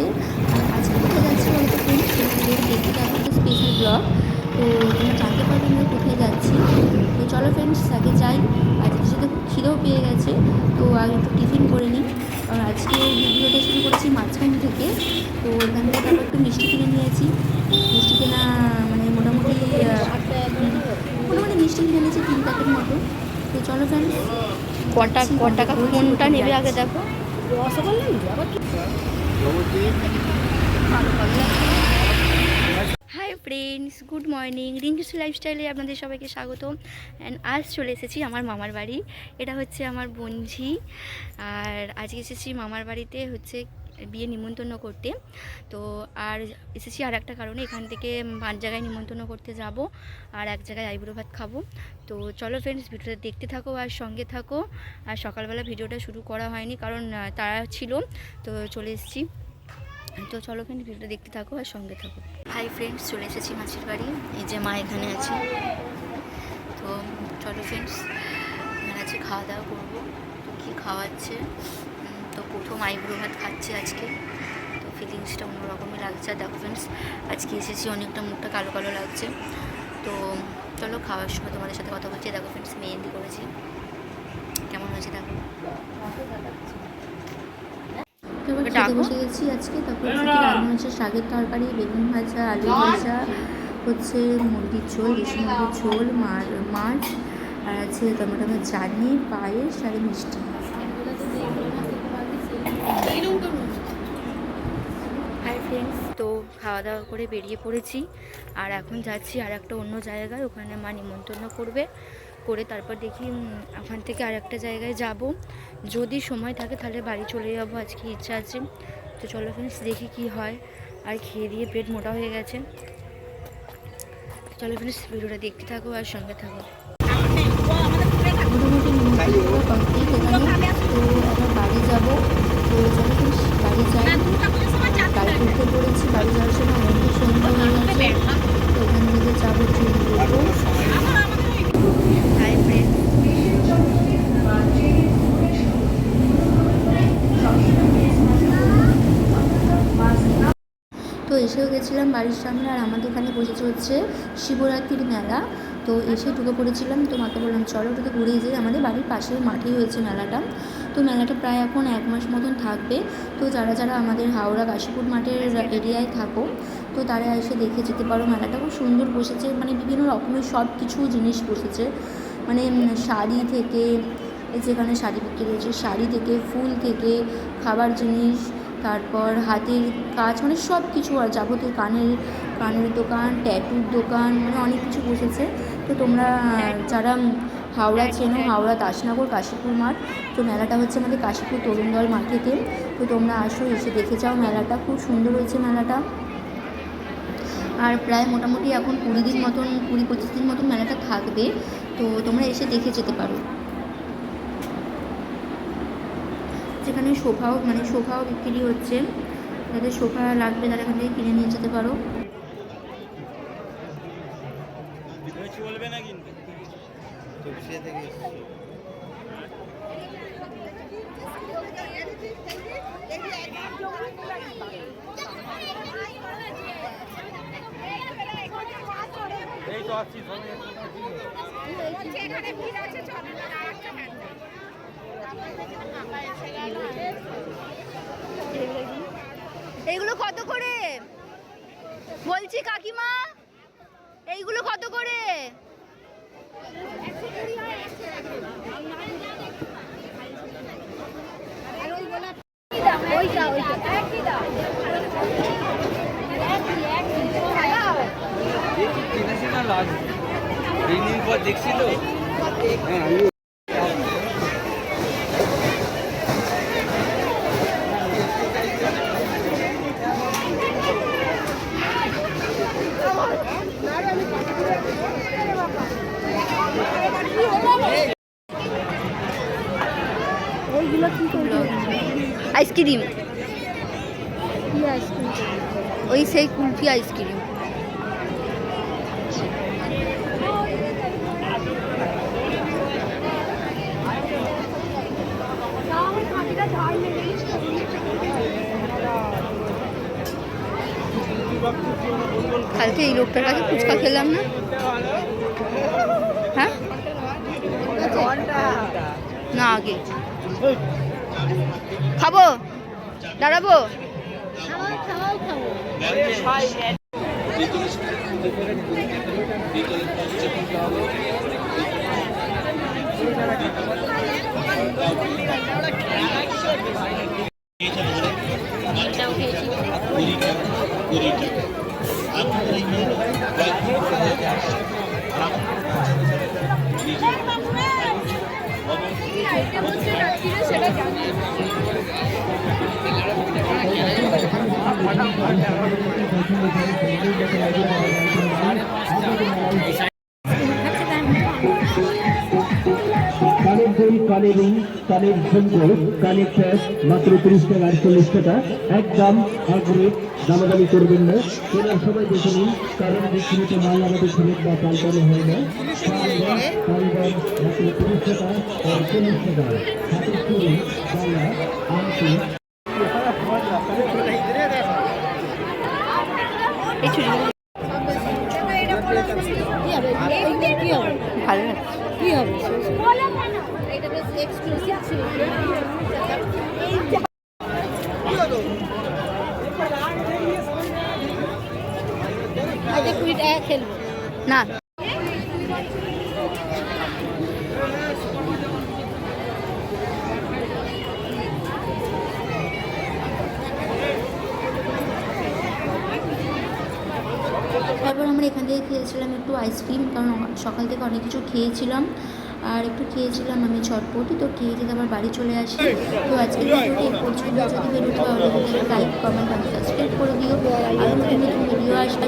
ব্লগে। আজকে কোথায় যাচ্ছি বলতে ফ্রেন্ডস, তোমাদের দেখতে থাকো একটা স্পেশাল ব্লগ। তো তোমরা জানতে পারবে যে কোথায় যাচ্ছি। তো চলো ফ্রেন্ডস আগে যাই। আজকে সাথে খুব খিদেও পেয়ে গেছে, তো আগে একটু টিফিন করে নিই। কারণ আজকে ভিডিওটা শুরু করেছি মাঝখান থেকে। তো এখান থেকে তারপর একটু মিষ্টি কিনে নিয়েছি। মিষ্টি কেনা মানে মোটামুটি মিষ্টি কিনে নিয়েছি 3 প্যাকেট মতো। তো চলো ফ্রেন্ডস, ক টাকা কোনটা নেবে আগে দেখো। Hi friends, good morning. রিঙ্কুস লাইফস্টাইলে আপনাদের সবাইকে স্বাগত। অ্যান্ড আজ চলে এসেছি আমার মামার বাড়ি। এটা হচ্ছে আমার বোনঝি। আর আজকে এসেছি মামার বাড়িতে হচ্ছে বিয়ে নিমন্ত্রণ করতে। তো আর এসেছি আর একটা কারণে, এখান থেকে 5 জায়গায় নিমন্ত্রণ করতে যাব আর এক জায়গায় আইবুড়ো ভাত খাবো। তো চলো ফ্রেন্ডস, ভিডিওটা দেখতে থাকো আর সঙ্গে থাকো। আর সকালবেলা ভিডিওটা শুরু করা হয়নি কারণ তারা ছিল, তো চলে এসেছি। তো চলো ফ্রেন্ডস, ভিডিওটা দেখতে থাকো আর সঙ্গে থাকো। হাই ফ্রেন্ডস, চলে এসেছি মাসির বাড়ি। এই যে মা এখানে আছে। তো চলো ফ্রেন্ডস, এখানে আছে, খাওয়া দাওয়া করবো। তো কী খাওয়াচ্ছে, তো প্রথম আইবুড়ো ভাত খাচ্ছি আজকে। তো ফিলিংসটা অন্যরকমই লাগছে। আর দেখো ফ্রেন্ডস, আজকে এসেছি অনেকটা মুখটা কালো কালো লাগছে। তো চলো খাওয়ার সময় তোমাদের সাথে কথা বলছি। দেখো ফ্রেন্ডস, মেহেন্দি করেছি, কেমন হয়েছে দেখো। তারপর খেতে বসে গেছি আজকে। তারপর রান্না হচ্ছে শাকের তরকারি, বেগুন ভাজা, আলু ভাজা, হচ্ছে মুরগির ঝোল, দেশি মুরগির ঝোল, মাছ, আর আছে টমেটোর চাটনি, পায়েস আর মিষ্টি। হাই ফ্রেন্ডস, তো খাওয়া দাওয়া করে বেরিয়ে পড়েছি। আর এখন যাচ্ছি আর একটা অন্য জায়গায়, ওখানে মা নিমন্ত্রণ করবে। করে তারপর দেখি ওখান থেকে আর একটা জায়গায় যাব। যদি সময় থাকে তাহলে বাড়ি চলে যাব, আজকে ইচ্ছা আছে। তো চলো ফ্রেন্ডস, দেখি কি হয়। আর খেয়ে দিয়ে পেট মোটা হয়ে গেছে। চলো ফ্রেন্ডস, ভিডিওটা দেখতে থাকো আর সঙ্গে থাকো। মোটামুটি নিমন্ত্রণ কমপ্লিট এখানে। তো এবার বাড়ি যাব। তো চলো ফ্রেন্ডস বাড়ি যাই। গাড়ি উঠতে পড়েছি। বাড়ি যাওয়ার সময় অনেক সন্ধ্যা হয়ে গেছে। তো ওখান থেকে যাবো ট্রেন ধরবো। হাই ফ্রেন্ডস, তো এসেও গেছিলাম বাড়ির সামনে। আর আমাদের এখানে বসেছে হচ্ছে শিবরাত্রির মেলা। তো এসে ঢুকে পড়েছিলাম। তো মাকে বললাম চলো ওটাকে ঘুরিয়ে যাই। আমাদের বাড়ির পাশের মাঠেই হয়েছে মেলাটা। তো মেলাটা প্রায় এখন 1 মাস মতন থাকবে। তো যারা যারা আমাদের হাওড়া কাশীপুর মাঠের এরিয়ায় থাকো, তো তারা এসে দেখে যেতে পারো। মেলাটা খুব সুন্দর বসেছে, মানে বিভিন্ন রকমের সব কিছু জিনিস বসেছে। মানে শাড়ি থেকে, যেখানে শাড়ি বিক্রি হয়েছে, শাড়ি থেকে, ফুল থেকে, খাবার জিনিস, তারপর হাতের কাজ, মানে সব কিছু। আর যাবতীয় কানের দোকান, ট্যাটুর দোকান, মানে অনেক কিছু বসেছে। তো তোমরা যারা হাওড়া চেনো, হাওড়া দাসনগর কাশীপুর মাঠ, তো মেলাটা হচ্ছে আমাদের কাশীপুর তরুণ দল মাঠেতে। তো তোমরা আসো, এসে দেখে যাও। মেলাটা খুব সুন্দর হয়েছে মেলাটা। আর প্রায় মোটামুটি এখন 20-25 দিন মতন মেলাটা থাকবে। তো তোমরা এসে দেখে যেতে পারো। যেখানে সোফাও বিক্রি হচ্ছে। যাদের সোফা লাগবে তারা এখান থেকে কিনে নিয়ে যেতে পারো। এইগুলো কত করে বলছি কাকিমা? এইগুলো কত করে? দেখছি তো আইসক্রিম, ওই সেই কুলফি আইসক্রিম। কালকে এই লোকটার কাছে ফুচকা খেলাম না, হ্যাঁ না আগে খাবো, দাঁড়াবো। কানের দুল, কানের রিং, কানের ঝুমকো, কানের ট্যাপ মাত্র 30 টাকা 40 টাকা, একদম এক রেট, দামাদামি করবেন না। কেনার সময় দেখে নিন, কারণ বিক্রিতে মাল আমাদের ফেরত বা পাল্টানো হয় না। পালদার মাত্র 30 টাকা আর 40 টাকা। হাতের চুড়ি, বালা, আংটি, এই ছুরি ভালো লাগে। কি হবে খেলবো না তারপর আমরা এখান থেকে খেয়েছিলাম একটু আইসক্রিম, কারণ সকাল থেকে অনেক কিছু খেয়েছিলাম আর একটু খেয়েছিলাম আমি ঝটপটি। তো খেয়ে খেতে আবার বাড়ি চলে আসি। তো আজকের ভিডিওটি এই পর্যন্ত। যদি ভিডিওটি ভালো লাগে তাহলে লাইক, কমেন্ট আর সাবস্ক্রাইব করে দিও। আরও নতুন নতুন ভিডিও আসবে।